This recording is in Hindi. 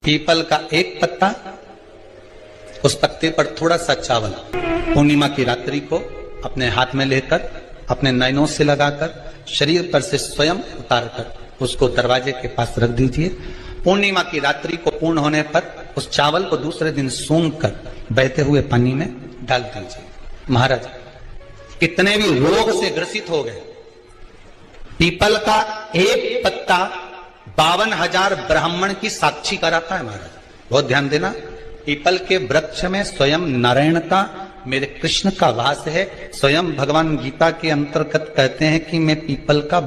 पीपल का एक पत्ता, उस पत्ते पर थोड़ा सा चावल, पूर्णिमा की रात्रि को अपने हाथ में लेकर अपने नयनों से लगाकर शरीर पर से स्वयं उतारकर उसको दरवाजे के पास रख दीजिए। पूर्णिमा की रात्रि को पूर्ण होने पर उस चावल को दूसरे दिन सूंघ कर बहते हुए पानी में डाल दीजिए। महाराज कितने भी रोग से ग्रसित हो गए, पीपल का एक पत्ता 52,000 ब्राह्मण की साक्षी कराता है। महाराज बहुत ध्यान देना, पीपल के वृक्ष में स्वयं नारायण का, मेरे कृष्ण का वास है। स्वयं भगवान गीता के अंतर्गत कहते हैं कि मैं पीपल का